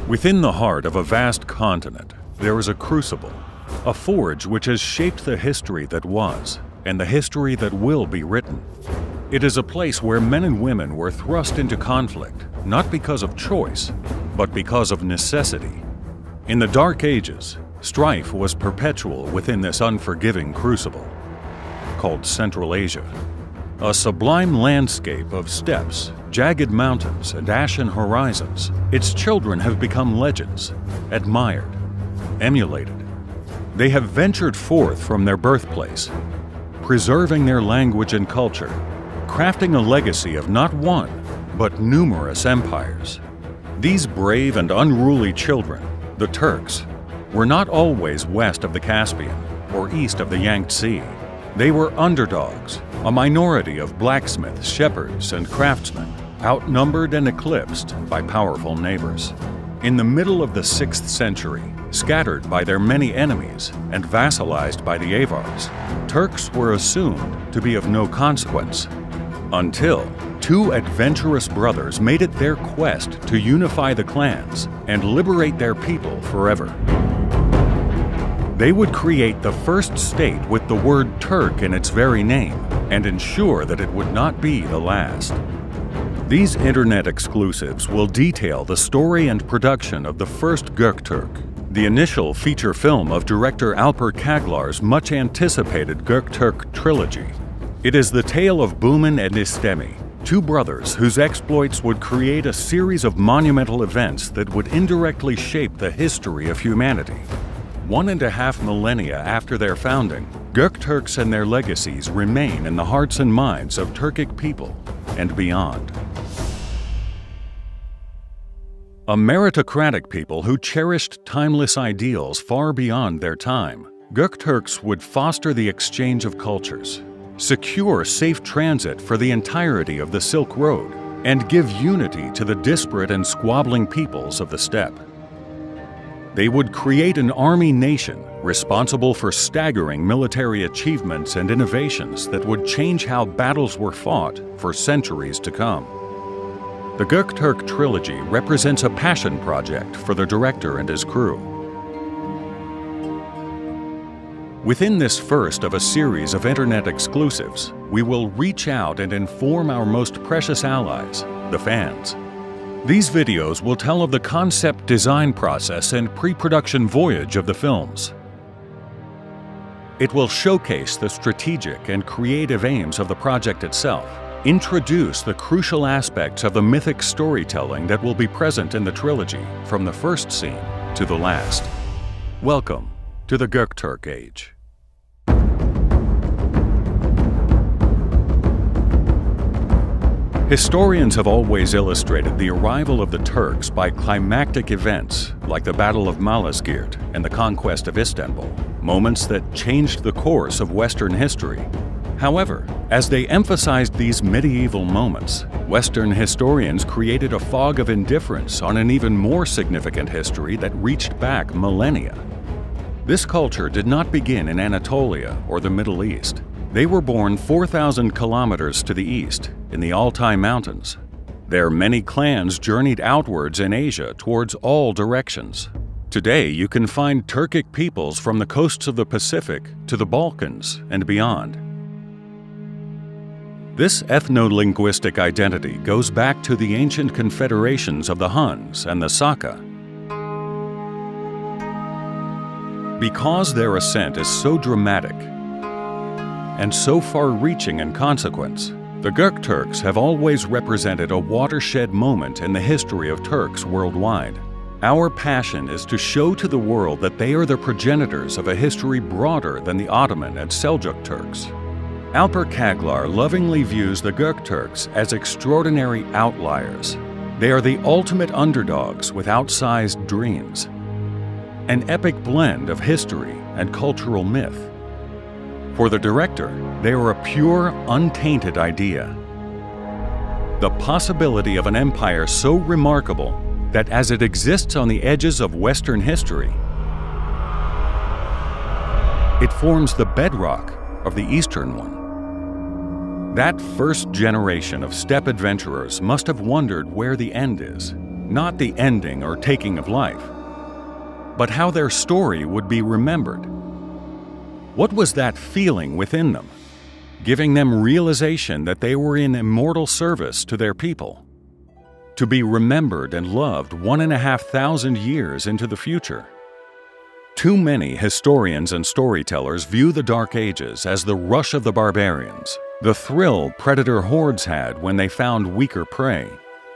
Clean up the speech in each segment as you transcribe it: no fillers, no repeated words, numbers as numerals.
Within the heart of a vast continent, there is a crucible, a forge which has shaped the history that was and the history that will be written. It is a place where men and women were thrust into conflict, not because of choice, but because of necessity. In the Dark Ages, strife was perpetual within this unforgiving crucible, called Central Asia. A sublime landscape of steppes, jagged mountains, and ashen horizons, its children have become legends, admired, emulated. They have ventured forth from their birthplace, preserving their language and culture, crafting a legacy of not one, but numerous empires. These brave and unruly children, the Turks, were not always west of the Caspian or east of the Yangtze. They were underdogs, a minority of blacksmiths, shepherds, and craftsmen, outnumbered and eclipsed by powerful neighbors. In the middle of the 6th century, scattered by their many enemies and vassalized by the Avars, Turks were assumed to be of no consequence, until two adventurous brothers made it their quest to unify the clans and liberate their people forever. They would create the first state with the word Turk in its very name and ensure that it would not be the last. These internet exclusives will detail the story and production of the First Göktürk, the initial feature film of director Alper Kaglar's much-anticipated Göktürk trilogy. It is the tale of Buman and Istemi, two brothers whose exploits would create a series of monumental events that would indirectly shape the history of humanity. 1.5 millennia after their founding, Göktürks and their legacies remain in the hearts and minds of Turkic people and beyond. A meritocratic people who cherished timeless ideals far beyond their time, Göktürks would foster the exchange of cultures, secure safe transit for the entirety of the Silk Road, and give unity to the disparate and squabbling peoples of the steppe. They would create an army nation responsible for staggering military achievements and innovations that would change how battles were fought for centuries to come. The Göktürk trilogy represents a passion project for the director and his crew. Within this first of a series of internet exclusives, we will reach out and inform our most precious allies, the fans. These videos will tell of the concept design process and pre-production voyage of the films. It will showcase the strategic and creative aims of the project itself, introduce the crucial aspects of the mythic storytelling that will be present in the trilogy from the first scene to the last. Welcome to the Göktürk Age. Historians have always illustrated the arrival of the Turks by climactic events like the Battle of Malazgirt and the conquest of Istanbul, moments that changed the course of Western history. However, as they emphasized these medieval moments, Western historians created a fog of indifference on an even more significant history that reached back millennia. This culture did not begin in Anatolia or the Middle East. They were born 4,000 kilometers to the east, in the Altai Mountains. Their many clans journeyed outwards in Asia towards all directions. Today, you can find Turkic peoples from the coasts of the Pacific to the Balkans and beyond. This ethno-linguistic identity goes back to the ancient confederations of the Huns and the Saka. Because their ascent is so dramatic and so far-reaching in consequence, the Göktürks have always represented a watershed moment in the history of Turks worldwide. Our passion is to show to the world that they are the progenitors of a history broader than the Ottoman and Seljuk Turks. Alper Kaglar lovingly views the Göktürks as extraordinary outliers. They are the ultimate underdogs with outsized dreams. An epic blend of history and cultural myth. For the director, they are a pure, untainted idea. The possibility of an empire so remarkable that as it exists on the edges of Western history, it forms the bedrock of the Eastern one. That first generation of steppe adventurers must have wondered where the end is. not the ending or taking of life, but how their story would be remembered. What was that feeling within them, giving them realization that they were in immortal service to their people, to be remembered and loved 1,500 years into the future? Too many historians and storytellers view the Dark Ages as the rush of the barbarians, the thrill predator hordes had when they found weaker prey.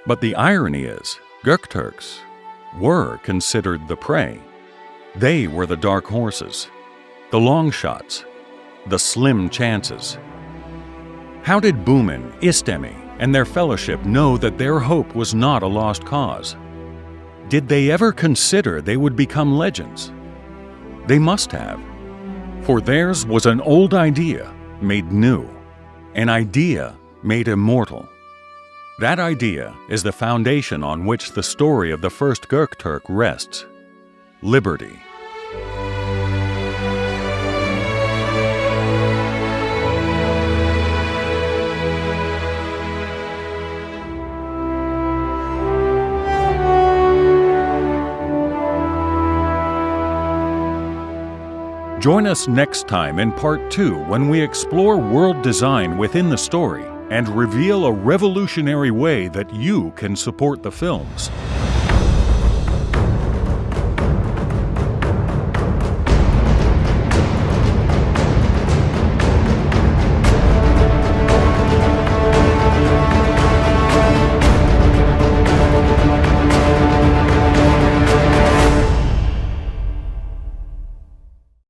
But the irony is, Göktürks were considered the prey. They were the dark horses, the long shots, the slim chances. How did Bumin, Istemi, and their fellowship know that their hope was not a lost cause? Did they ever consider they would become legends? They must have, for theirs was an old idea made new, an idea made immortal. That idea is the foundation on which the story of the First Göktürk rests: liberty. Join us next time in Part 2 when we explore world design within the story and reveal a revolutionary way that you can support the films.